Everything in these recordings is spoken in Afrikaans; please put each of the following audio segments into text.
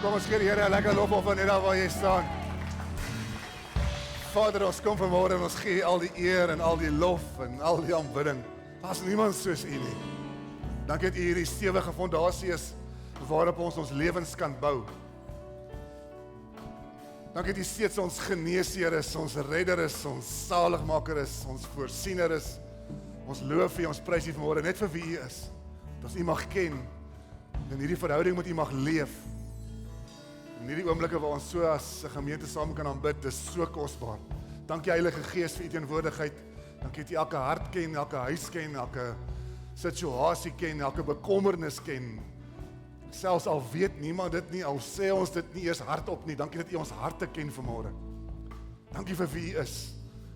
Kom ons gee die Here 'n lekker lofoffer net daar waar jy staan. Vader, ons kom vanmôre en ons gee al die eer en al die lof en al die aanbidding. Daar's niemand soos U nie. Dankie dat U hierdie stewige fondasie is waarop ons lewens kan bou. Dankie dat U steeds ons geneesheer is, ons redder is, ons saligmaker is, ons voorsiener is. Ons loof U, ons prys U vanmôre net vir wie U is. Dat ons U mag ken en hierdie verhouding met U mag leef. In hierdie oomblikke waar ons so as 'n gemeente saam kan aanbid, dis so kosbaar. Dankie Heilige Gees vir U teenwoordigheid. Dankie dat U elke hart ken, elke huis ken, elke situasie ken, elke bekommernis ken. Selfs al weet niemand dit nie, al sê ons dit nie eers hardop nie, dankie dat U ons harte ken vanmôre. Dankie vir wie U is.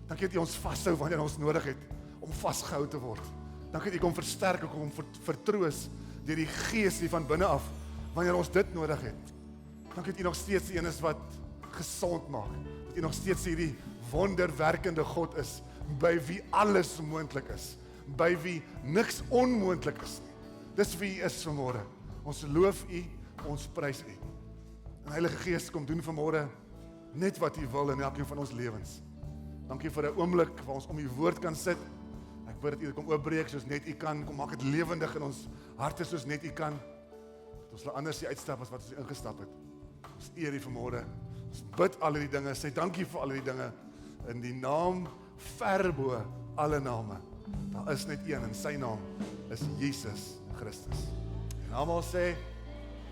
Dankie dat U ons vashou wanneer ons nodig het om vasgehou te word. Dankie dat U kom versterk, kom vertroos deur die Gees hier van binne af wanneer ons dit nodig het. Dankie dat U nog steeds die een is wat gesond maak. Dat U nog steeds hierdie wonderwerkende God is, by wie alles moontlik is, by wie niks onmoontlik is nie. Dis wie U is vanmôre. Ons loof U, ons prys U. En Heilige Gees, kom doen vanmôre net wat U wil in elkeen van ons lewens. Dankie vir 'n oomblik waar ons om U woord kan sit. Ek bid dat U dit kom oopbreek soos net U kan, kom maak dit lewendig in ons harte soos net U kan. Dat ons anders die uitstap as wat ons ingestap het. Ons eer U vanmôre. Ons bid al hierdie dinge, sê dankie vir al hierdie dinge in die naam ver bo alle name. Daar is net een en sy naam is Jesus Christus. En almal sê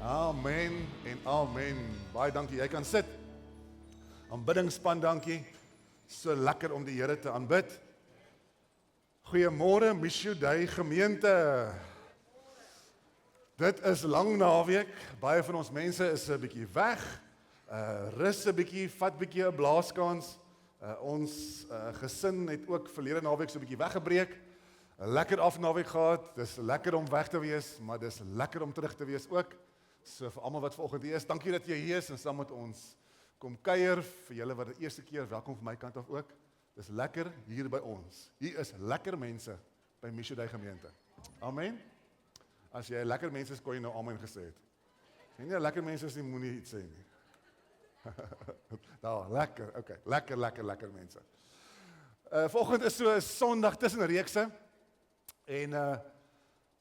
amen en amen. Baie dankie, jy kan sit. Aanbiddingspan, dankie. So lekker om die Here te aanbid. Goeiemôre Mission Day gemeente. Dit is lang naweek. Baie van ons mense is 'n bietjie weg. Rus 'n bietjie, vat bietjie 'n blaaskans. Ons gesin het ook verlede naweek so 'n bietjie weggebreek. 'n Lekker afnaweek gehad. Dis lekker om weg te wees, maar dis lekker om terug te wees ook. So vir almal wat vanoggend hier is, dankie dat jy hier is en saam met ons kom kuier. Vir julle wat die eerste keer, welkom van my kant af ook. Dis lekker hier by ons. Hier is lekker mense by Mission Day gemeente. Amen. As jy lekker mense is, kon jy nou amen gesê het. As jy nie lekker mense is nie, moenie iets sê nie. Nou, lekker, okay. Lekker mense. Vanoggend is so 'n Sondag tussen reekse. En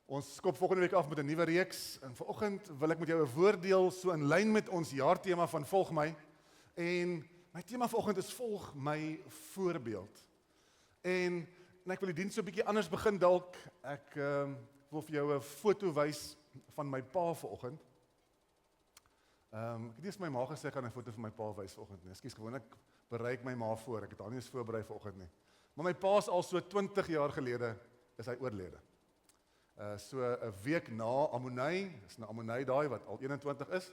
ons skop volgende week af met 'n nuwe reeks. En vanoggend wil ek met jou 'n woord deel so in lyn met ons jaartema van Volg My. En my tema vanoggend is Volg My voorbeeld. En ek wil die diens so 'n bietjie anders begin dalk. Ek wil vir jou 'n foto wys van my pa vanoggend. Ek het eers my ma gesê ek gaan 'n foto van my pa wys vanoggend nie. Ekskuus, gewoonlik berei ek my ma voor. Ek het haar nie eens voorberei vanoggend nie. Maar my pa is al so 20 jaar gelede is hy oorlede. So 'n week na Ammonay, is nou Ammonay daai wat al 21 is.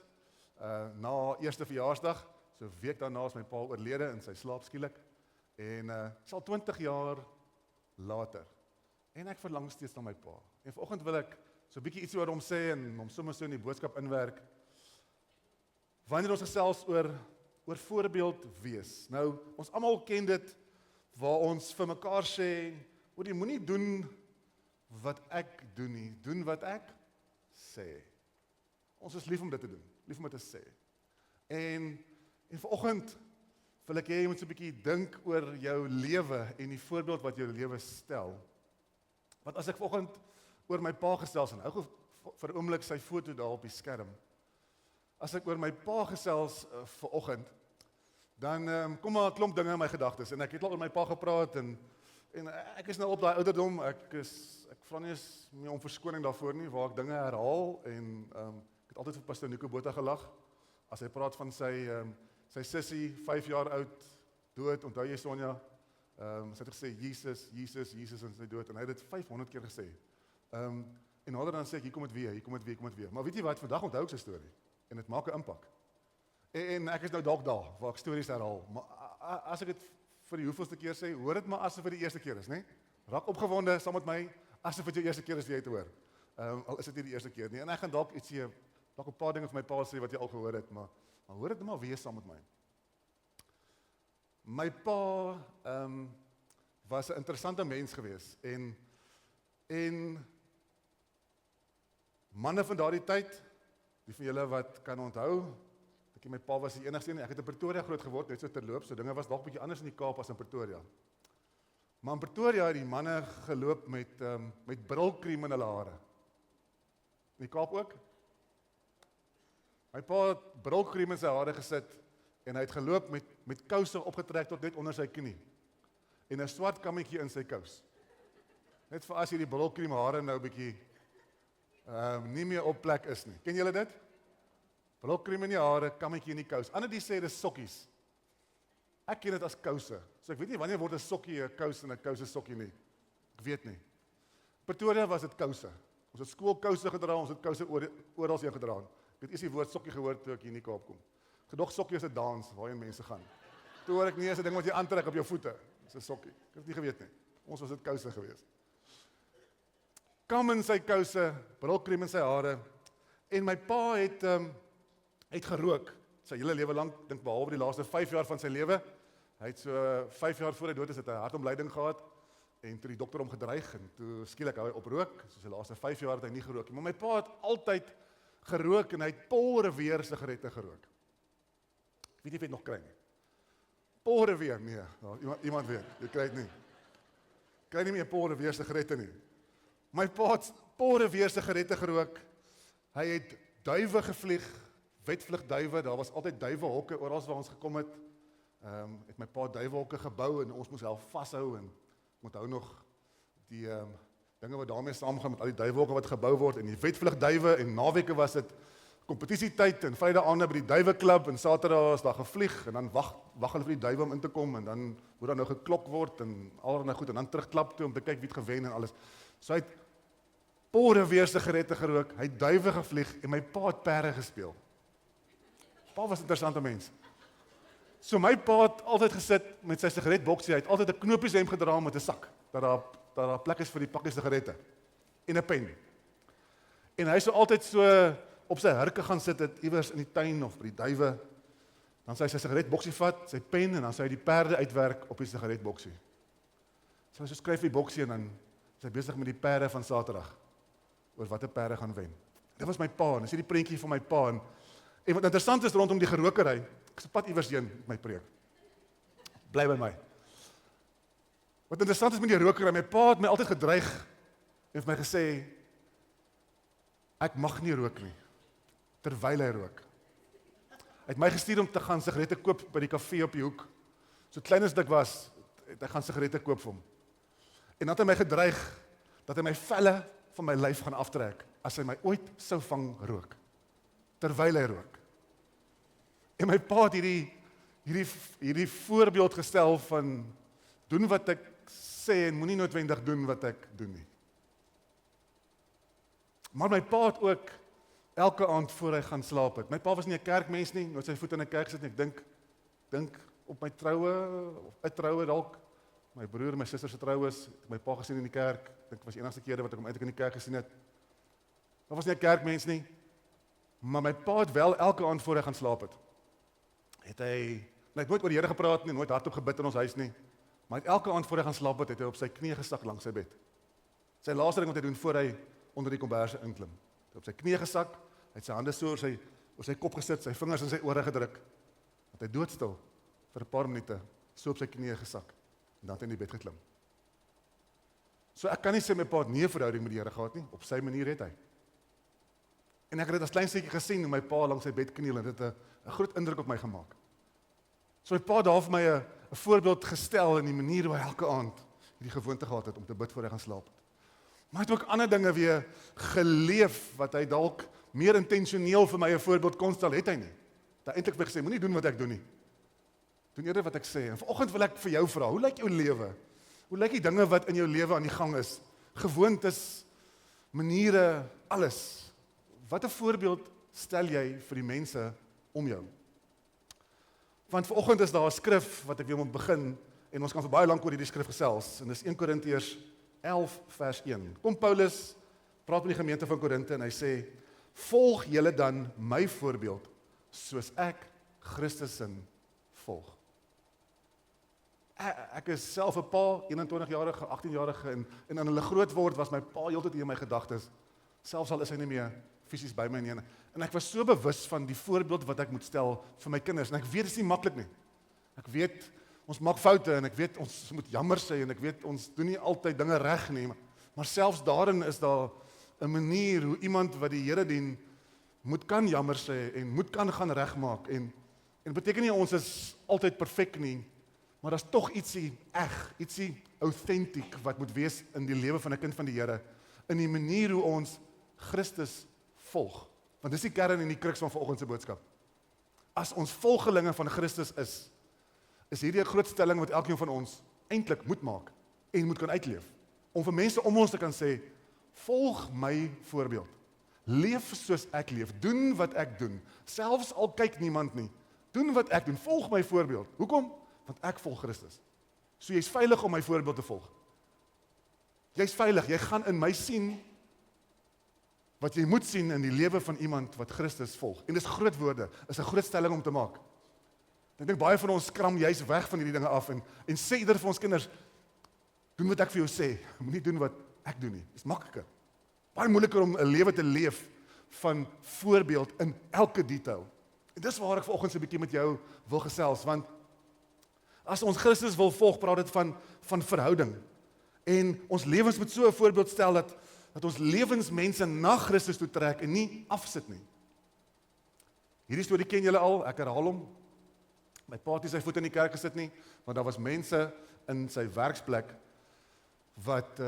Na eerste verjaarsdag, so 'n week daarna is my pa oorlede in sy slaap skielik. En is al 20 jaar later. En ek verlang steeds na my pa. En vanoggend wil ek so 'n bietjie iets oor hom sê en hom sommer so in die boodskap inwerk. Wanneer ons gesels oor voorbeeld wees. Nou, ons almal ken dit waar ons vir mekaar sê, jy moenie doen wat ek doen nie, doen wat ek sê. Ons is lief om dit te doen, lief om dit te sê. En vanoggend wil ek hê jy moet so 'n bietjie dink oor jou lewe en die voorbeeld wat jou lewe stel. Want as ek vanoggend oor my pa gesels en hou vir 'n oomblik sy foto daar op die skerm. As ek oor my pa gesels vanoggend, dan kom maar 'n klomp dinge in my gedagtes en ek het al oor my pa gepraat en ek is nou op daai ouderdom, ek vra nie eens meer om verskoning daarvoor nie, waar ek dinge herhaal en ek het altyd vir Pastor Nico Botha gelag, as hy praat van sy sussie, 5 jaar oud, dood, onthou jy Sonja, sy het gesê, Jesus en sy dood, en hy het dit 500 keer gesê, en nader dan sê ek, hier kom het weer, maar weet jy wat, vandag onthou ek sy storie, en dit maak 'n impak, en ek is nou dalk daar, waar ek stories herhaal, maar as ek dit vir die hoeveelste keer sê, hoor dit maar asof dit die eerste keer is, né? Raak opgewonde saam met my, asof dit jou eerste keer is jy te hoor. Al is dit nie die eerste keer nie. En ek gaan dalk ietsie, dalk 'n paar dinge van my pa sê wat jy al gehoor het, maar hoor dit maar weer saam met my. My pa was 'n interessante mens gewees en manne van daardie tyd, die van julle wat kan onthou, My pa was die enigste een, ek het in Pretoria groot geword, net so terloop, so dinge was dalk bietjie anders in die Kaap as in Pretoria. Maar in Pretoria het die manne geloop met brilkrem in hulle hare. In die Kaap ook? My pa het brilkrem in sy hare gesit, en hy het geloop met kouse opgetrek tot net onder sy knie, en 'n swart kammetjie in sy kous. Net vir as jy die brilkrem hare nou bietjie nie meer op plek is nie. Ken julle dit? Brilkrem in die hare, kammetjie in die kous. Ander die sê dis sokkies. Ek ken dit as kouse. So ek weet nie wanneer word 'n sokkie 'n kous en 'n kous 'n sokkie nie. Ek weet nie. Pretoria was dit kouse. Ons het skoolkouse gedra, ons het kouse oral heen gedra. Ek het eers die woord sokkie gehoor toe ek hier in die Kaap kom. Gedog sokkie is 'n dans waarheen mense gaan. Toe hoor ek nie eens 'n ding wat jy aantrek op jou voete. Dis 'n sokkie. Ek het nie geweet nie. Ons was dit kouse geweest. Kam in sy kouse, brilkrem in sy hare, en my pa het gerook, sy hele lewe lank, dink behalwe die laaste 5 jaar van sy lewe. Hy het so 5 jaar voor hy dood is, het hy 'n hartomleiding gehad, en toe die dokter hom gedreig, en toe skielik hou hy op rook, so sy laaste 5 jaar het hy nie gerook nie, maar my pa het altyd gerook, en hy het Paul Revere sigarette gerook. Ek weet nie of jy het nog kry nie. Paul Revere, nee, nou, iemand weet, jy kry het nie. Kry nie meer Paul Revere sigarette nie. My pa het Paul Revere sigarette gerook, hy het duwe gevlieg, wetvlugduwe, daar was altyd duiwehokke oral waar ons gekom het. Het my pa duiwehokke gebou, en ons moes help vashou, en onthou nog die dinge wat daarmee saamgaan met al die duiwehokke wat gebou word, en die wetvlugduwe, en naweke was dit kompetisietyd, en Vrydae-aande by die duiweklub, en Saterdag was daar gevlieg, en dan wag hulle vir die duiwe om in te kom, en dan moet daar nou geklok word, en allerlei goed, en dan terugklap toe om te kyk wie het gewen en alles. So hy het Paul Revere sigarette gerook, hy het duiwe gevlieg, en my pa het perde gespeel. Pa was 'n interessante mens. So my pa het altyd gesit met sy sigaretboksie, hy het altyd 'n knoppieshemp gedra met 'n sak, dat daar plek is vir die pakkie sigarette, en 'n pen. En hy sou altyd so op sy hurke gaan sit, het iewers in die tuin of by die duiwe, dan sy sigaretboksie vat, sy pen, en dan sy die perde uitwerk op die sigaretboksie. So skryf die boksie, en dan is hy besig met die perde van Saterdag, oor watter perde gaan wen. Dit was my pa, en dis die prentjie van my pa, en wat interessant is rondom die gerookery, ek is op pad iewers heen met my preek. Bly by my. Wat interessant is met die rookery, my pa het my altyd gedreig, en het my gesê, ek mag nie rook nie, terwyl hy rook. Hy het my gestuur om te gaan sigarette koop by die kafee op die hoek. So klein as dit was, het hy gaan sigarette koop vir hom. En dan het hy my gedreig, dat hy my velle van my lyf gaan aftrek, as hy my ooit sou vang rook, terwyl hy rook. En my pa het hierdie voorbeeld gestel van, doen wat ek sê, en moenie noodwendig doen wat ek doen nie. Maar my pa het ook elke aand voor hy gaan slaap het. My pa was nie 'n kerkmens nie, nooit sy voet in 'n kerk sit nie. Ek dink op my troue, of 'n troue dalk, my broer en my suster se troues, het my pa gesien in die kerk. Ek dink dit was die enigste keer wat ek hom eintlik in die kerk gesien het. Hy was nie 'n kerkmens nie, maar my pa het wel elke aand voor hy gaan slaap het. Hy het nooit oor die Here gepraat nie, nooit hardop gebid in ons huis nie, maar hy het elke aand voor hy gaan slaap het hy op sy knieë gesak langs sy bed. Sy laaste ding wat hy doen voor hy onder die komberse inklim. Hy het op sy knieë gesak, hy het sy hande so oor sy kop gesit, sy vingers in sy ore gedruk, het hy doodstil vir 'n paar minute so op sy knieë gesak, en dan het hy in die bed geklim. So ek kan nie sê my pa het nie 'n verhouding met die Here gehad nie, op sy manier het hy. En ek het dit as klein seentjie gesien, hoe my pa langs sy bed kniel, en dit het 'n groot indruk op my gemaak. So my pa daar vir my 'n voorbeeld gestel in die manier hoe hy elke aand hierdie gewoonte gehad het om te bid voor hy gaan slaap het. Maar hy het ook ander dinge weer geleef, wat hy dalk meer intentioneel vir my 'n voorbeeld kon stel, het hy nie. Hy het eintlik vir gesê, moenie doen wat ek doen nie. Doen eerder wat ek sê. En vanoggend wil ek vir jou vra, hoe lyk jou lewe? Hoe lyk die dinge wat in jou lewe aan die gang is? Gewoontes, maniere, alles. Wat 'n voorbeeld stel jy vir die mense om jou? Want vanoggend is daar 'n skrif wat ek weer moet begin, en ons kan vir baie lank oor hierdie skrif gesels, en dis 1 Korintiërs 11 vers 1. Kom Paulus, praat met die gemeente van Korinte, en hy sê, volg julle dan my voorbeeld, soos ek Christus in volg. Ek is self 'n pa, 21-jarige, 18-jarige, en in hulle groot word was my pa heeltyd in my gedagtes, selfs al is hy nie meer fisies by my nie. En ek was so bewus van die voorbeeld wat ek moet stel vir my kinders. En ek weet, dit is nie maklik nie. Ek weet, ons maak foute en ek weet, ons moet jammer sê en ek weet, ons doen nie altyd dinge reg nie. Maar selfs daarin is daar 'n manier hoe iemand wat die Here dien, moet kan jammer sê en moet kan gaan regmaak. En beteken nie ons is altyd perfek nie, maar daar's tog ietsie eg, ietsie autentiek wat moet wees in die lewe van 'n kind van die Here, in die manier hoe ons Christus volg. Want dis die kern en die kruks van vanoggend se boodskap. As ons volgelinge van Christus is hierdie 'n groot stelling wat elkeen van ons eintlik moet maak en moet kan uitleef. Om vir mense om ons te kan sê, volg my voorbeeld. Leef soos ek leef, doen wat ek doen, selfs al kyk niemand nie. Doen wat ek doen, volg my voorbeeld. Hoekom? Want ek volg Christus. So jy's veilig om my voorbeeld te volg. Jy's veilig, jy gaan in my sien wat jy moet sien in die lewe van iemand wat Christus volg. En dis groot woorde, is 'n groot stelling om te maak. Ek dink baie van ons skram juist weg van hierdie dinge af en sê eerder vir ons kinders, doen wat ek vir jou sê, moenie doen wat ek doen nie. Dis makliker. Baie moeiliker om 'n lewe te leef van voorbeeld in elke detail. En dis waar ek vanoggend so 'n bietjie met jou wil gesels, want as ons Christus wil volg, praat dit van verhouding. En ons lewens moet so 'n voorbeeld stel dat ons lewens mense na Christus toe trek en nie afsit nie. Hierdie storie ken julle al, ek herhaal hom. My pa het nie sy voet in die kerk gesit nie, want daar was mense in sy werksplek wat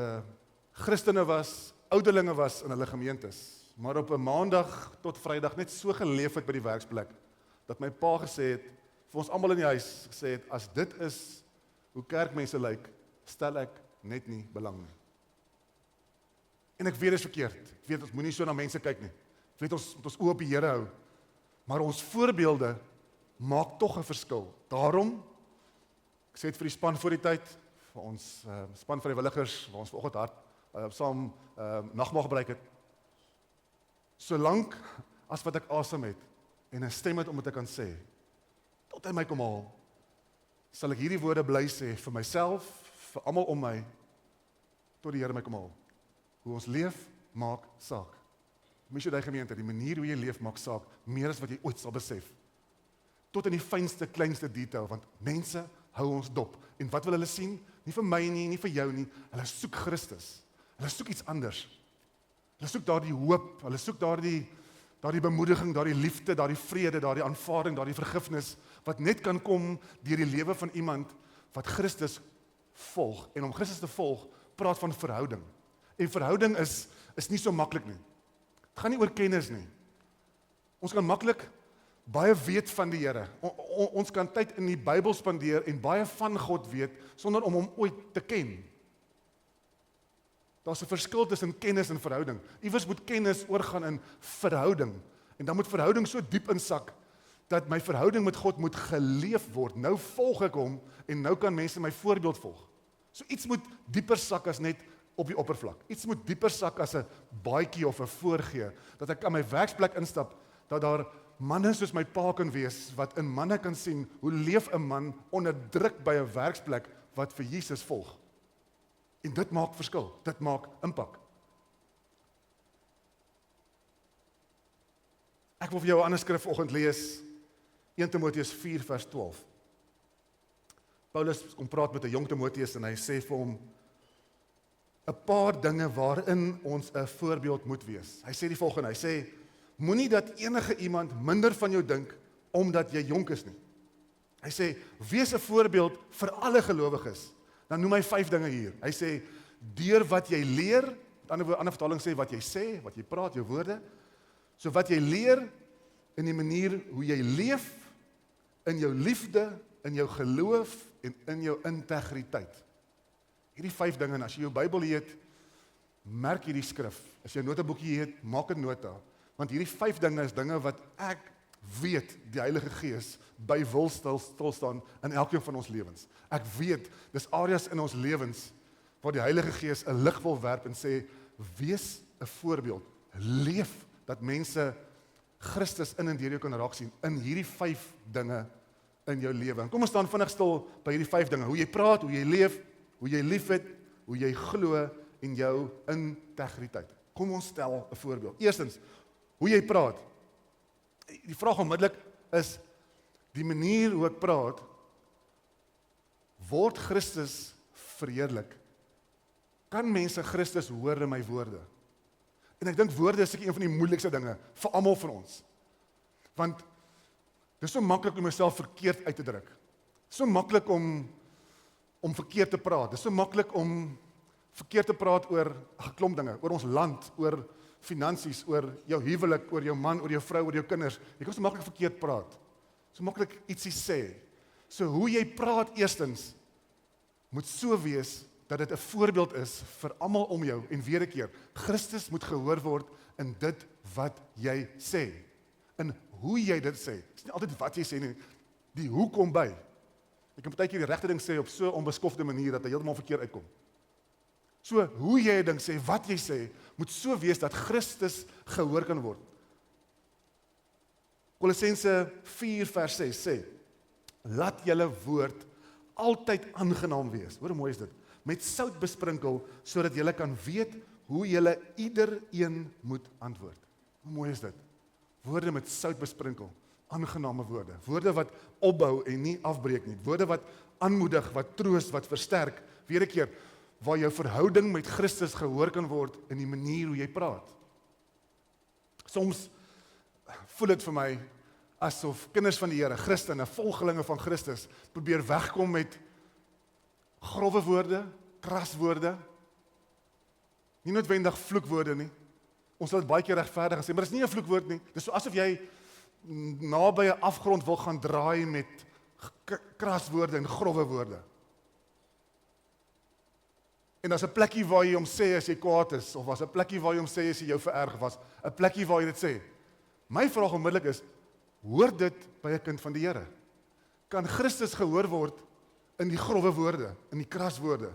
Christene was, ouderlinge was in hulle gemeentes, maar op 'n maandag tot Vrydag net so geleef het by die werksplek, dat my pa gesê het, vir ons almal in die huis, gesê het, as dit is hoe kerkmense lyk, stel ek net nie belang nie. En ek weet dit is verkeerd, ek weet ons moenie so na mense kyk nie, ek weet ons moet ons oë op die Here hou, maar ons voorbeelde maak tog 'n verskil. Daarom, ek sê dit vir die span voor die tyd, vir ons span vrywilligers, waar ons vanoggend hard saam nagmaal gebruik het, solank as wat ek asem het, en 'n stem het om dit te kan sê, tot hy my kom haal, sal ek hierdie woorde bly sê vir myself, vir almal om my, tot die Here my kom haal. Hoe ons leef, maak saak. Missie die gemeente, die manier hoe jy leef, maak saak, meer as wat jy ooit sal besef. Tot in die fynste, kleinste detail, want mense hou ons dop. En wat wil hulle sien? Nie vir my nie, nie vir jou nie, hulle soek Christus. Hulle soek iets anders. Hulle soek daardie hoop, hulle soek daardie bemoediging, daardie liefde, daardie vrede, daardie aanvaarding, daardie vergifnis, wat net kan kom deur die lewe van iemand wat Christus volg. En om Christus te volg, praat van verhouding. En verhouding is nie so maklik nie. Het gaan nie oor kennis nie. Ons kan maklik baie weet van die Here. Ons kan tyd in die Bybel spandeer en baie van God weet, sonder om hom ooit te ken. Daar's 'n verskil tussen kennis en verhouding. Iewers moet kennis oorgaan in verhouding. En dan moet verhouding so diep insak, dat my verhouding met God moet geleef word. Nou volg ek hom, en nou kan mense my voorbeeld volg. So iets moet dieper sak as net op die oppervlak. Iets moet dieper sak as 'n baadjie of 'n voorgee, dat ek aan my werksplek instap, dat daar manne soos my pa kan wees, wat in manne kan sien, hoe leef 'n man onder druk by 'n werksplek, wat vir Jesus volg. En dit maak verskil, dit maak impak. Ek wil vir jou 'n ander skrif vanoggend lees, 1 Timoteus 4 vers 12. Paulus kom praat met 'n jong Timoteus en hy sê vir hom 'n paar dinge waarin ons 'n voorbeeld moet wees. Hy sê die volgende, hy sê, moenie dat enige iemand minder van jou dink, omdat jy jonk is nie. Hy sê, wees 'n voorbeeld vir alle gelowiges. Dan noem hy 5 dinge hier. Hy sê, deur wat jy leer, ander vertaling sê, wat jy praat, jou woorde, so wat jy leer, in die manier hoe jy leef, in jou liefde, in jou geloof, en in jou integriteit. Hierdie 5 dinge, en as jy jou Bybel het, merk hierdie skrif. As jy 'n noteboekie het, maak 'n nota. Want hierdie 5 dinge is dinge wat ek weet die Heilige Gees by wil stilstaan in elkeen van ons lewens. Ek weet, dis areas in ons lewens waar die Heilige Gees 'n lig wil werp en sê, wees 'n voorbeeld, leef dat mense Christus in en deur jou kan raak sien, in hierdie 5 dinge in jou lewe. En kom ons staan vinnig stil by hierdie 5 dinge, hoe jy praat, hoe jy leef, hoe jy liefhet, hoe jy glo en jou integriteit. Kom ons stel 'n voorbeeld. Eerstens, Hoe jy praat. Die vraag onmiddellik is, die manier hoe ek praat, word Christus verheerlik? Kan mense Christus hoor in my woorde? En ek dink woorde is seker een van die moeilikste dinge, vir almal van ons. Want, dit is so maklik om myself verkeerd uit te druk. So maklik om verkeerd te praat. Dit is so maklik om verkeerd te praat oor 'n klomp dinge, oor ons land, oor finansies, oor jou huwelik, oor jou man, oor jou vrou, oor jou kinders. Jy kan so maklik verkeerd praat. So maklik ietsie sê. So hoe jy praat eerstens, moet so wees, dat dit 'n voorbeeld is vir almal om jou, en weer 'n keer, Christus moet gehoor word in dit wat jy sê. In hoe jy dit sê. Dit is nie altyd wat jy sê nie, die hoe kom by. Jy kan partykeer die regte ding sê op so 'n onbeskofte manier, dat hy heeltemal verkeerd uitkom. So, hoe jy 'n ding sê, wat jy sê, moet so wees dat Christus gehoor kan word. Kolossense 4 vers 6 sê, laat julle woord altyd aangenaam wees. Hoor hoe mooi is dit? Met sout besprinkel, sodat julle kan weet hoe julle iedereen moet antwoord. Hoe mooi is dit? Woorde met sout besprinkel, aangename woorde. Woorde wat opbou en nie afbreek nie. Woorde wat aanmoedig, wat troos, wat versterk. Weer 'n keer, waar jou verhouding met Christus gehoor kan word in die manier hoe jy praat. Soms voel dit vir my asof kinders van die Here, Christene, volgelinge van Christus, probeer wegkom met grove woorde, kras woorde, nie noodwendig vloekwoorde nie. Ons sal dit baie keer regverdig sê, maar dit is nie 'n vloekwoord nie. Dit is so asof jy naby 'n afgrond wil gaan draai met kras woorde en grove woorde. En daar's 'n plekkie waar jy hom sê as jy kwaad is, of was 'n plekkie waar jy hom sê as jy jou vererg was, 'n plekkie waar jy dit sê. My vraag onmiddellik is, hoor dit by 'n kind van die Here? Kan Christus gehoor word in die grove woorde, in die kras woorde?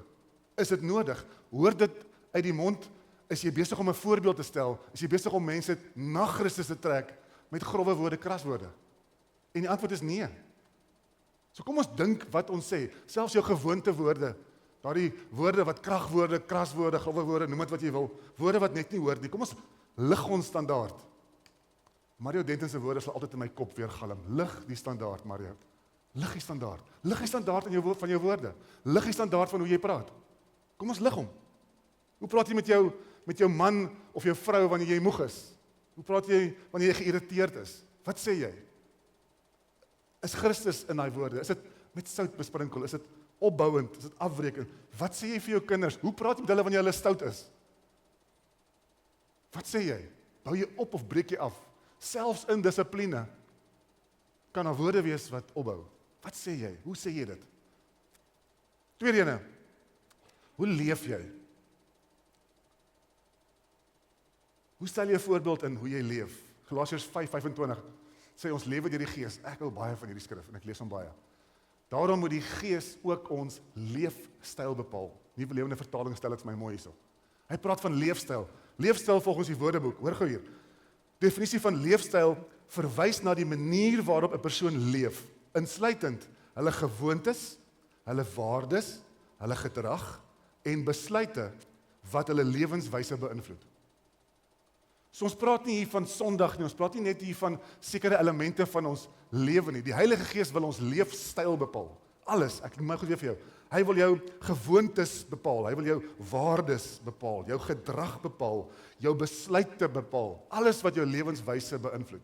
Is dit nodig? Hoor dit uit die mond? Is jy besig om 'n voorbeeld te stel? Is jy besig om mense na Christus te trek met grove woorde, kras woorde? En die antwoord is nee. So kom ons dink wat ons sê, selfs jou gewoonte woorde, daardie woorde wat kragwoorde, kraswoorde, grove woorde, noem dit wat jy wil, woorde wat net nie hoor nie. Kom ons lig ons standaard. Mario Denton se woorde sal altyd in my kop weer galm. Lig die standaard, Mario. Lig die standaard. Lig die standaard van jou woorde. Lig die standaard van hoe jy praat. Kom ons lig hom. Hoe praat jy met jou man of jou vrou wanneer jy moeg is? Hoe praat jy wanneer jy geïrriteerd is? Wat sê jy? Is Christus in daai woorde? Is dit met sout besprinkel? Is dit opbouend? Is dit afbreekend? Wat sê jy vir jou kinders? Hoe praat jy met hulle wanneer hulle stout is? Wat sê jy? Bou jy op of breek jy af? Selfs in dissipline kan daar woorde wees wat opbou. Wat sê jy? Hoe sê jy dit? Tweede ene. Hoe leef jy? Hoe stel jy 'n voorbeeld in hoe jy leef? Galasiërs 5:25 sê ons lewe deur die Gees. Ek hou baie van hierdie skrif en ek lees hom baie. Daarom moet die Gees ook ons leefstyl bepaal. Nuwe Lewende Vertaling stel dit vir my mooi hierso. Hy praat van leefstyl. Leefstyl volgens die Woordeboek. Hoor gou hier. Definisie van leefstyl verwys na die manier waarop 'n persoon leef, insluitend hulle gewoontes, hulle waardes, hulle gedrag en besluite wat hulle lewenswyse beïnvloed. So ons praat nie hier van Sondag nie, ons praat nie net hier van sekere elemente van ons lewe nie. Die Heilige Gees wil ons leefstyl bepaal. Alles, ek my goed weer vir jou. Hy wil jou gewoontes bepaal, hy wil jou waardes bepaal, jou gedrag bepaal, jou besluite bepaal, alles wat jou lewenswyse beïnvloed.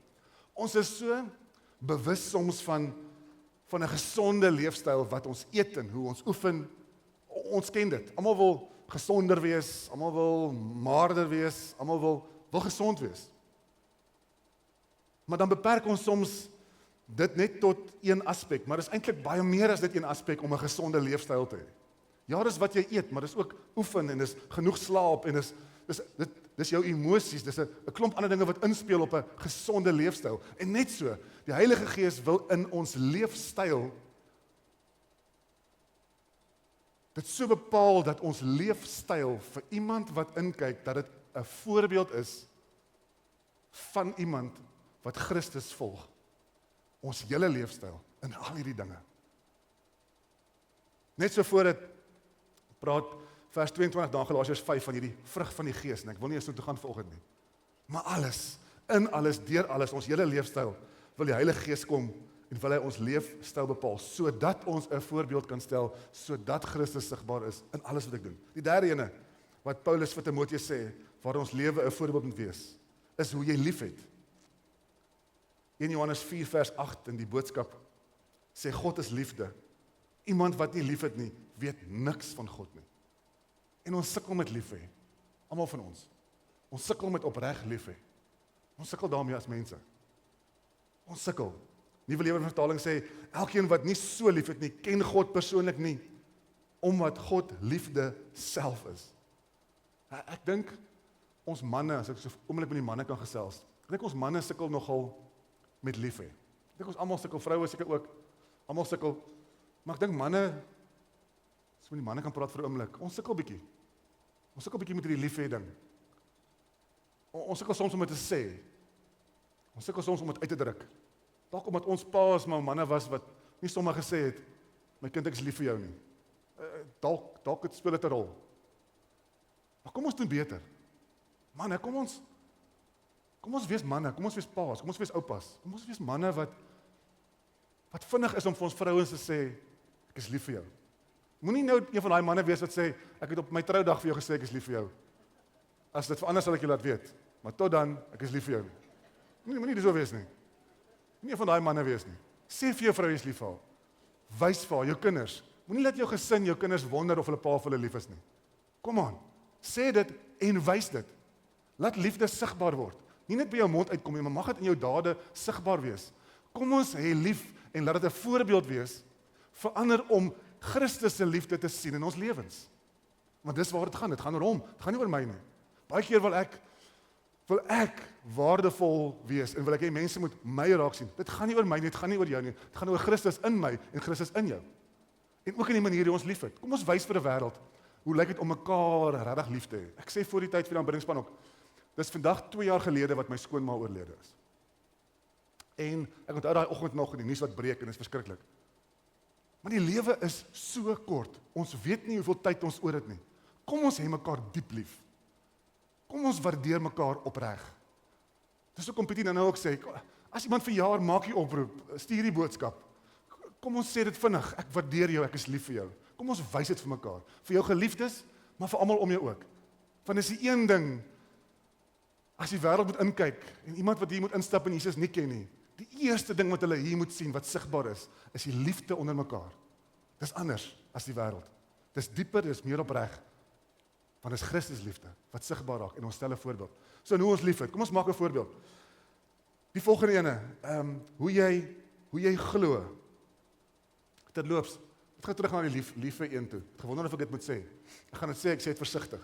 Ons is so bewus soms van 'n gesonde leefstyl wat ons eet en hoe ons oefen. Ons ken dit. Almal wil gesonder wees, almal wil maarder wees, almal wil gesond wees. Maar dan beperk ons soms dit net tot een aspek, maar dis eintlik baie meer as dit een aspek om 'n gesonde leefstyl te hê. Ja, dis wat jy eet, maar dis ook oefen en dis genoeg slaap en dis jou emosies, dis 'n klomp ander dinge wat inspel op 'n gesonde leefstyl. En net so, die Heilige Gees wil in ons leefstyl dit so bepaal dat ons leefstyl vir iemand wat inkyk, dat dit 'n voorbeeld is van iemand wat Christus volg. Ons hele leefstyl in al hierdie dinge. Net so voor dit praat vers 22 dan Galasiërs 5 van hierdie vrug van die Gees en ek wil nie eens toe gaan vanoggend nie. Maar alles In alles, deur alles, ons hele leefstyl, wil die Heilige Gees kom en wil hy ons leefstyl bepaal, sodat ons 'n voorbeeld kan stel, sodat Christus sigbaar is in alles wat ek doen. Die derde ene, wat Paulus vir Timoteus sê, waar ons lewe 'n voorbeeld moet wees, is hoe jy liefhet. 1 Johannes 4 vers 8 in die boodskap, sê God is liefde. Iemand wat nie lief het nie, weet niks van God nie. En ons sukkel met lief hê. Almal van ons. Ons sukkel met opreg lief hê. Ons sukkel daarmee as mense. Ons sukkel. Nuwe Lewe Vertaling sê, elkeen wat nie so lief het nie, ken God persoonlik nie, omdat God liefde self is. Ek dink, ons manne, as ek so oomblik met die manne kan gesels, ek dink ons manne sukkel nogal met lief hê. Ek dink ons almal sukkel, vroue seker ook, almal sukkel, maar ek dink manne, as met die manne kan praat vir 'n oomblik, ons sukkel bietjie. Ons sukkel bietjie met hierdie lief hê ding. Ons sukkel soms om dit te sê. Ons sukkel soms om dit uit te druk. Dalk omdat ons paas maar manne was wat nie sommer gesê het, my kind, ek is lief vir jou nie. Dalk het speel dit 'n rol. Maar kom ons doen beter. Manne, kom ons wees manne, kom ons wees paas, kom ons wees oupas, kom ons wees manne wat vinnig is om vir ons vrouens te sê, ek is lief vir jou. Moenie nou een van daai manne wees wat sê, ek het op my troudag vir jou gesê, ek is lief vir jou. As dit verander sal ek jou laat weet, maar tot dan, ek is lief vir jou. Moenie dis so wees nie. Moenie een van daai manne wees nie. Sê vir jou vrou jy is lief vir haar. Wys vir haar, jou kinders. Moenie laat jou gesin, jou kinders wonder of hulle pa vir hulle lief is nie. Kom aan, sê dit en wys dit. Laat liefde sigbaar word. Nie net by jou mond uitkom nie, maar mag dit in jou dade sigbaar wees. Kom ons hê lief en laat dit 'n voorbeeld wees vir ander om Christus se liefde te sien in ons lewens. Want dis waar dit gaan oor hom, dit gaan nie oor my nie. Baie keer wil ek waardevol wees en wil ek hê mense moet my raak sien. Dit gaan nie oor my nie, dit gaan nie oor jou nie. Dit gaan oor Christus in my en Christus in jou. En ook in die manier hoe ons liefhet. Kom ons wys vir die wêreld hoe lyk dit om mekaar regtig lief te hê. Ek sê voor die tyd vir die aanbiddingspan ook. Dis vandag 2 jaar gelede wat my skoonma oorlede is. En ek onthou daai oggend nog in die nuus wat breek en dit is verskriklik. Maar die lewe is so kort. Ons weet nie hoeveel tyd ons oor het nie. Kom ons hê mekaar diep lief. Kom ons waardeer mekaar opreg. Dis hoekom Pietie nou ook sê, as iemand verjaar, maak die oproep, stuur die boodskap. Kom ons sê dit vinnig, ek waardeer jou, ek is lief vir jou. Kom ons wys dit vir mekaar. Vir jou geliefdes, maar vir almal om jou ook. Want is die een ding, as die wêreld moet inkyk, en iemand wat hier moet instap en Jesus nie ken nie, die eerste ding wat hulle hier moet sien, wat sigbaar is die liefde onder mekaar. Dis anders as die wêreld. Dis dieper, dis meer opreg. Want dis Christus liefde, wat sigbaar raak, en ons stel 'n voorbeeld. So hoe ons lief het, kom ons maak 'n voorbeeld. Die volgende ene, hoe jy glo. Terloops, ek gaan terug na die liewe een toe. Ek gewonder of ek dit moet sê. Ek gaan dit sê, ek sê dit versigtig.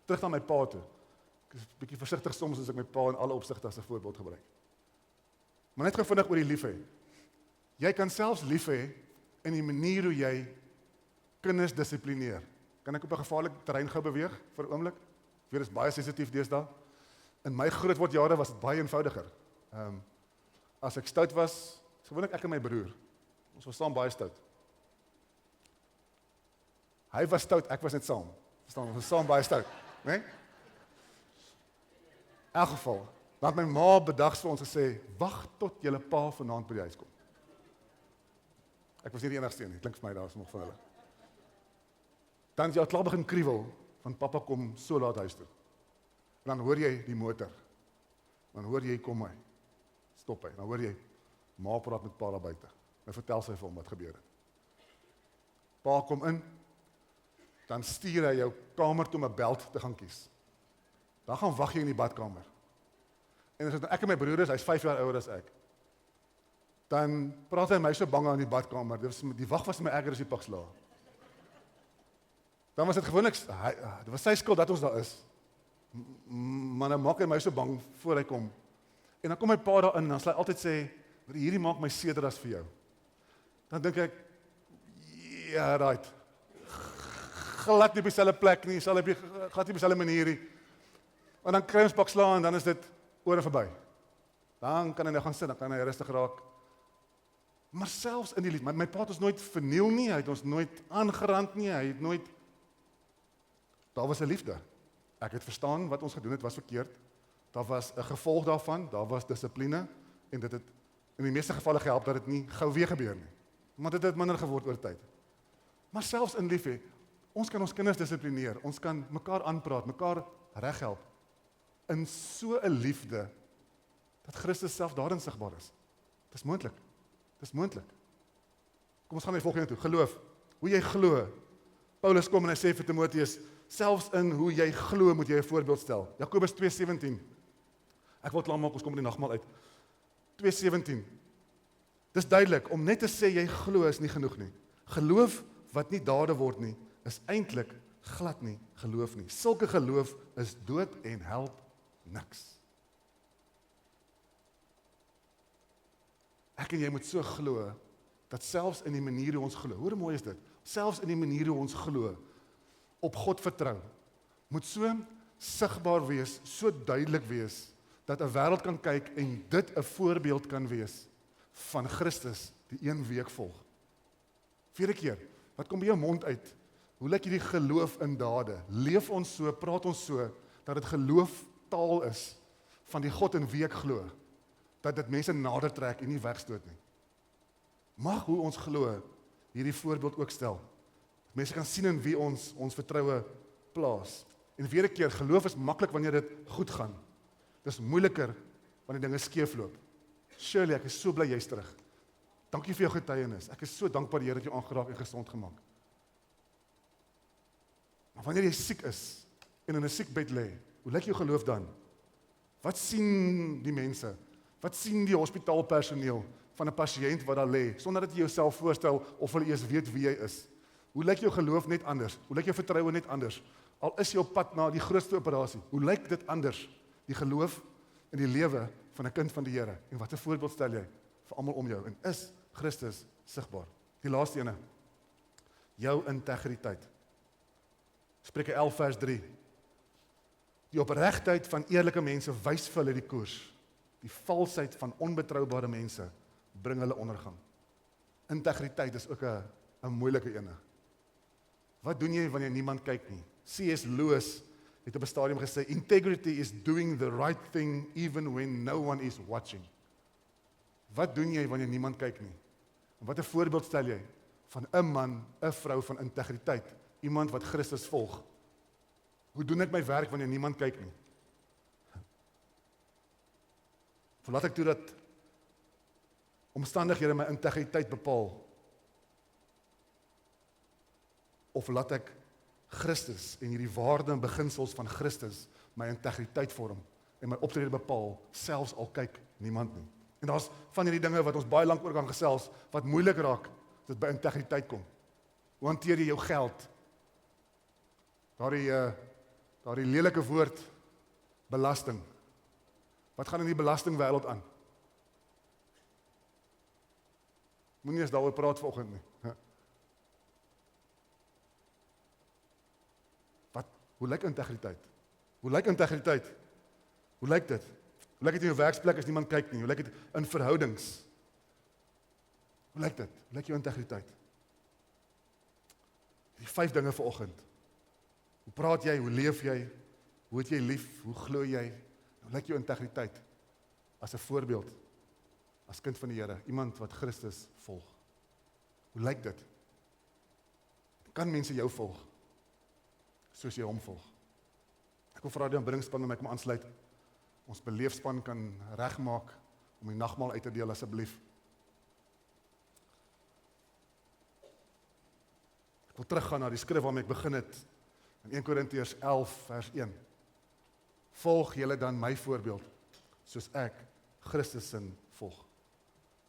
Terug na my pa toe. Ek is 'n bietjie versigtig soms as ek my pa in alle opsigte as 'n voorbeeld gebruik. Maar net gou vinnig oor die lief hê. Jy kan selfs lief hê in die manier hoe jy kinders dissiplineer. Kan ek op 'n gevaarlike terrein gou beweeg vir 'n oomblik? Ek weet dit is baie sensitief deesdae. In my grootword jare was dit baie eenvoudiger. As ek stout was, gewoonlik ek en my broer. Ons was saam baie stout. Hy was stout, ek was net saam. Verstaan, ons was saam baie stout, né? In elk geval, dan het my ma bedags vir ons gesê, wag tot julle pa vanaand by die huis kom. Ek was nie die enigste nie, klink vir my daar is nog van hulle. Dan is jy al klaar begin kriewel, want papa kom so laat huis toe. En dan hoor jy die motor. Dan hoor jy, kom hy. Stop hy. Dan hoor jy, ma praat met pa daar buite. Nou vertel sy vir hom wat gebeur het. Pa kom in, dan stuur hy jou kamer toe om 'n belt te gaan kies. Dan gaan wag jy in die badkamer. En as ek en my broer is, hy's 5 jaar ouer as ek. Dan praat hy my so bang aan die badkamer. Die wag was my erger as die pakslaag. Dan was dit gewoonlik, dit was sy skuld dat ons daar is. Maar dan maak hy my so bang voor hy kom. En dan kom my pa daar in, dan sal hy altyd sê, hierdie maak my seerder as vir jou. Dan dink ek, ja, right. Glad nie op dieselfde plek nie, glad nie op dieselfde manier nie. En dan kry ons pak slaan en dan is dit oor en verby. Dan kan hy nou gaan sit, dan kan hy rustig raak. Maar selfs in die lied, my pa het ons nooit verniel nie, hy het ons nooit aangerand nie, hy het nooit, daar was 'n liefde. Ek het verstaan wat ons gedoen het was verkeerd, Daar was 'n gevolg daarvan, daar was dissipline, en dit het in die meeste gevalle gehelp dat dit nie gou weer gebeur nie. Maar dit het minder geword oor tyd. Maar selfs in liefde, ons kan ons kinders dissiplineer, ons kan mekaar aanpraat, mekaar reghelp, in so 'n liefde, dat Christus self daarin sigbaar is. Dit is moontlik. Dit is moontlik. Kom ons gaan na die volgende toe. Geloof. Hoe jy glo. Paulus kom en hy sê vir Timoteus, selfs in hoe jy glo moet jy 'n voorbeeld stel. Jakobus 2:17. Ek wil klaar maak, ons kom by die nagmaal uit. 2:17. Dis duidelik, om net te sê jy glo is nie genoeg nie. Geloof wat nie dade word nie, is eintlik glad nie geloof nie. Sulke geloof is dood en help niks. Ek en jy moet so glo, dat selfs in die manier hoe ons glo, hoe mooi is dit, selfs in die manier hoe ons glo, op God vertrou, moet so sigbaar wees, so duidelik wees, dat 'n wêreld kan kyk en dit 'n voorbeeld kan wees van Christus, die een week volg. Vierde keer, wat kom by jou mond uit? Hoe lyk hierdie geloof in dade? Leef ons so, praat ons so, dat dit geloof taal is, van die God in wie ek glo, dat dit mense nader trek en nie wegstoot nie. Mag hoe ons glo, hierdie voorbeeld ook stel. Mense kan sien in wie ons vertroue plaas. En weer 'n keer, geloof is maklik wanneer dit goed gaan. Dis moeiliker wanneer dinge skeefloop. Shirley, ek is so bly jy's terug. Dankie vir jou getuienis. Ek is so dankbaar die Here het jou aangeraak en gesond gemaak. Maar wanneer jy siek is en in 'n siekbed lê, hoe lyk jou geloof dan? Wat sien die mense? Wat sien die hospitaalpersoneel van 'n pasiënt wat daar lê, sonder dat jy jouself voorstel of hulle eers weet wie jy is? Hoe lyk jou geloof net anders? Hoe lyk jou vertroue net anders? Al is jy op pad na die grootste operasie, hoe lyk dit anders? Die geloof in die lewe van 'n kind van die Here. En wat 'n voorbeeld stel jy vir almal om jou? En is Christus sigbaar? Die laaste ene. Jou integriteit. Spreuke 11 vers 3. Die opregtheid van eerlike mense wys vir hulle die koers. Die valsheid van onbetroubare mense bring hulle ondergang. Integriteit is ook 'n moeilike ene. Wat doen jy wanneer niemand kyk nie? C.S. Lewis het op 'n stadium gesê, integrity is doing the right thing even when no one is watching. Wat doen jy wanneer niemand kyk nie? En wat 'n voorbeeld stel jy van 'n man, 'n vrou van integriteit, iemand wat Christus volg? Hoe doen ek my werk wanneer niemand kyk nie? Laat ek toe dat omstandighede my integriteit bepaal? Of laat ek Christus en hierdie waarde en beginsels van Christus my integriteit vorm en my optrede bepaal, selfs al kyk niemand nie? En daar's van hierdie dinge wat ons baie lank oor kan gesels, wat moeilik raak, as dit by integriteit kom. Hoe hanteer jy jou geld? Daardie lelike woord, belasting. Wat gaan in die belastingwêreld aan? Moenie eens daaroor praat vanoggend nie. Hoe lyk integriteit? Hoe lyk integriteit? Hoe lyk dit? Hoe lyk dit in jou werksplek as niemand kyk nie? Hoe lyk dit in verhoudings? Hoe lyk dit? Hoe lyk jou integriteit? Die 5 dinge vanoggend. Hoe praat jy? Hoe leef jy? Hoe het jy lief? Hoe glo jy? Hoe lyk jou integriteit? As 'n voorbeeld, as kind van die Here, iemand wat Christus volg. Hoe lyk dit? Kan mense jou volg? Soos jy hom volg. Ek wil vra die aanbiddingspan om my kom aansluit. Ons beleefspan kan regmaak om die nagmaal uit te deel asseblief. Ek wil teruggaan na die skrif waarmee ek begin het in 1 Korintiërs 11 vers 1. Volg julle dan my voorbeeld, soos ek Christus se volg.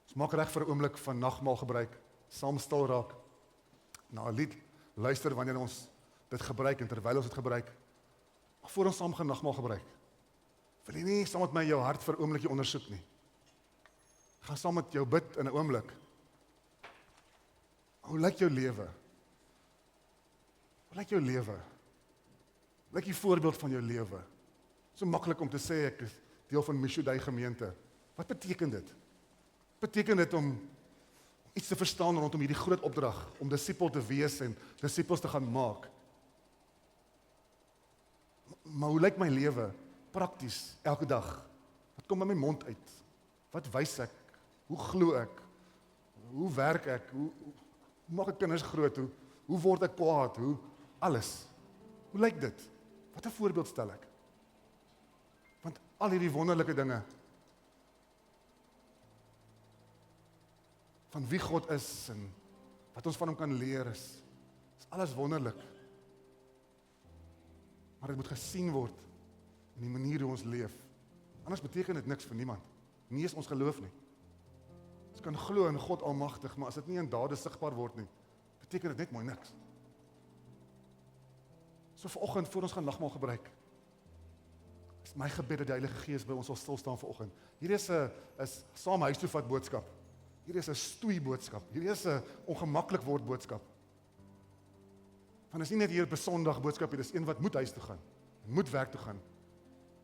Ons maak reg vir 'n oomblik van nagmaal gebruik, saam stil raak, na 'n lied luister wanneer ons dit gebruik en terwyl ons dit gebruik, maar voor ons saam gaan nagmaal gebruik. Wil jy nie saam met my jou hart vir 'n oomblikie ondersoek nie? Gaan saam met jou bid in 'n oomblik. Hoe lyk jou lewe? Hoe lyk jou lewe? Hoe lyk die voorbeeld van jou lewe? So maklik om te sê ek is deel van Mishodai gemeente. Wat beteken dit? Beteken dit om iets te verstaan rondom hierdie groot opdrag, om disipel te wees en disipels te gaan maak? Maar hoe lyk my lewe? prakties, elke dag? Wat kom by my mond uit? Wat wys ek? Hoe glo ek? Hoe werk ek? Hoe maak ek kinders groot? Hoe word ek kwaad? Hoe alles? Hoe lyk dit? Wat 'n voorbeeld stel ek? Want al hierdie wonderlike dinge van wie God is en wat ons van hom kan leer is alles wonderlik. Maar dit moet gesien word in die manier hoe ons leef. Anders beteken dit niks vir niemand. Nie is ons geloof nie. Ons kan glo in God almagtig, maar as dit nie in dade sigbaar word nie, beteken dit net mooi niks. So vanoggend voor ons gaan nagmaal gebruik, is my gebed dat die Heilige Gees by ons sal stil staan vanoggend. Hierdie is 'n saam huis toe vat boodskap. Hierdie is 'n stoei boodskap. Hierdie is 'n ongemaklik word boodskap. Want is nie net hier op 'n Sondag boodskap hier, dis een wat moet huis toe gaan. En moet werk toe gaan.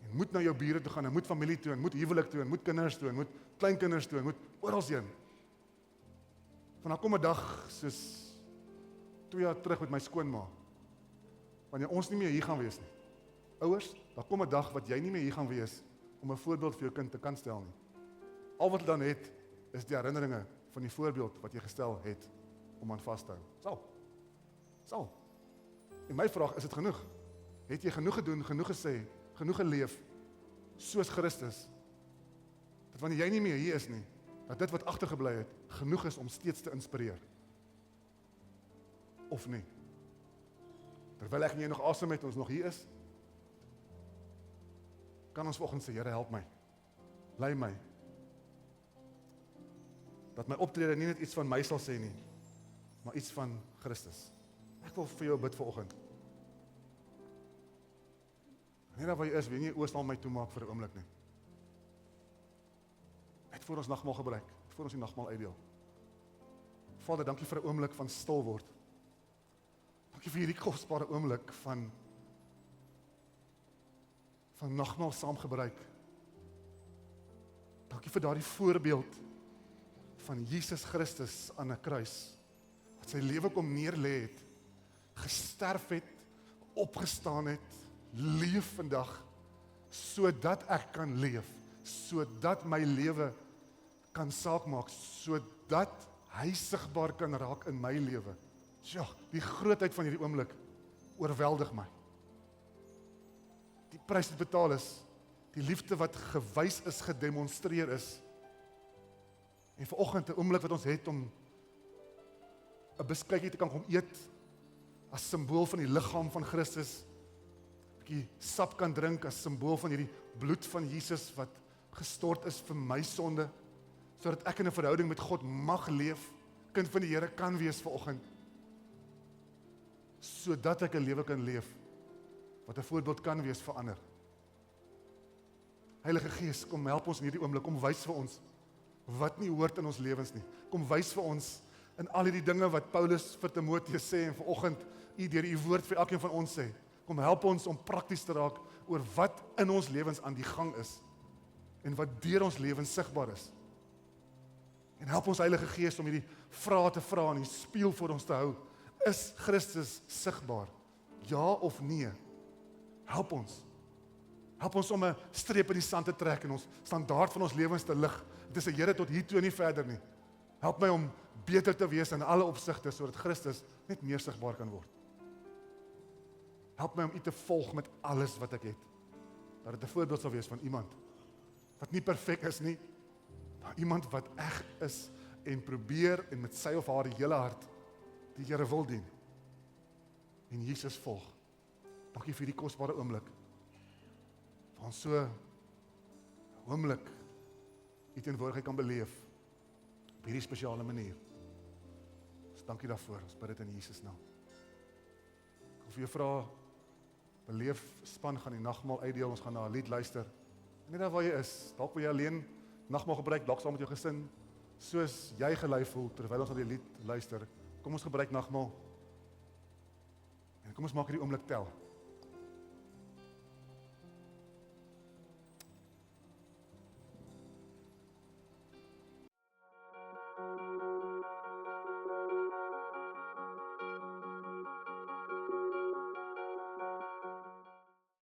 En moet na jou bure toe gaan, en moet familie toe, en moet huwelik toe, en moet kinders toe, en moet kleinkinders toe, en moet oral heen. Van daar kom 'n dag soos 2 jaar terug met my skoonma. Wanneer ons nie meer hier gaan wees nie. Ouers, daar kom 'n dag wat jy nie meer hier gaan wees om 'n voorbeeld vir jou kind te kan stel nie. Al wat jy dan het, is die herinneringe van die voorbeeld wat jy gestel het om aan vas te hou. Sal. En my vraag, is dit genoeg? Het jy genoeg gedoen, genoeg gesê, genoeg geleef, soos Christus, dat wanneer jy nie meer hier is nie, dat dit wat agtergebly het, genoeg is om steeds te inspireer? Of nie? Terwyl ek en jy nog asem het, ons nog hier is, kan ons vanoggend sê, Here, help my, lei my, dat my optrede nie net iets van my sal sê nie, maar iets van Christus. Ek wil vir jou bid vanoggend. Net daar waar jy is, wil jy nie oos na my toe maak vir 'n oomblik nie. Net voor ons nagmaal gebruik, voor ons die nagmaal uitdeel. Vader, dankie vir 'n oomblik van stil word. Dankie vir hierdie kosbare oomblik van nagmaal saam gebruik. Dankie vir daardie voorbeeld van Jesus Christus aan 'n kruis, wat sy lewe kom neerlê het, gesterf het, opgestaan het, leef vandag, sodat ek kan leef, sodat my lewe kan saak maak, sodat hy sigbaar kan raak in my lewe. Ja, die grootheid van hierdie oomblik oorweldig my. Die prys wat betaal is, die liefde wat gewys is, gedemonstreer is. En vanoggend 'n oomblik wat ons het om 'n beskuitjie te kan kom eet, as simbool van die liggaam van Christus, 'n bietjie sap kan drink as simbool van hierdie bloed van Jesus wat gestort is vir my sonde, sodat ek in 'n verhouding met God mag leef, kind van die Here kan wees vanoggend, sodat ek 'n lewe kan leef wat 'n voorbeeld kan wees vir ander. Heilige Gees, kom help ons in hierdie oomblik, kom wys vir ons wat nie hoort in ons lewens nie. Kom wys vir ons in al hierdie dinge wat Paulus vir Timoteus sê en vanoggend u deur u woord vir elkeen van ons sê. Kom help ons om prakties te raak oor wat in ons lewens aan die gang is en wat deur ons lewens sigbaar is. En help ons Heilige Gees om hierdie vrae te vra en die spieël voor ons te hou. Is Christus sigbaar? Ja of nee? Help ons. Help ons om 'n streep in die sand te trek en ons standaard van ons lewens te lig. Dit is 'n Here tot hier toe en nie verder nie. Help my om beter te wees in alle opsigte sodat Christus net meer sigbaar kan word. Help my om u te volg met alles wat ek het. Dat dit 'n voorbeeld sal wees van iemand wat nie perfek is nie, maar iemand wat eg is en probeer en met sy of haar hele hart die Here wil dien. En Jesus volg. Dankie vir die kosbare oomblik. Waar ons so 'n oomblik u teenwoordigheid kan beleef op hierdie spesiale manier. Ons dankie daarvoor. Ons bid dit in Jesus naam. Ek wil vir jou vra, beleef span gaan die nagmaal uitdeel. Ons gaan na 'n lied luister. En net daar waar jy is, dalk wil jy alleen nagmaal gebruik, dalk saam met jou gesin, soos jy gelei voel terwyl ons na die lied luister. Kom ons gebruik nagmaal. En kom ons maak hierdie oomblik tel.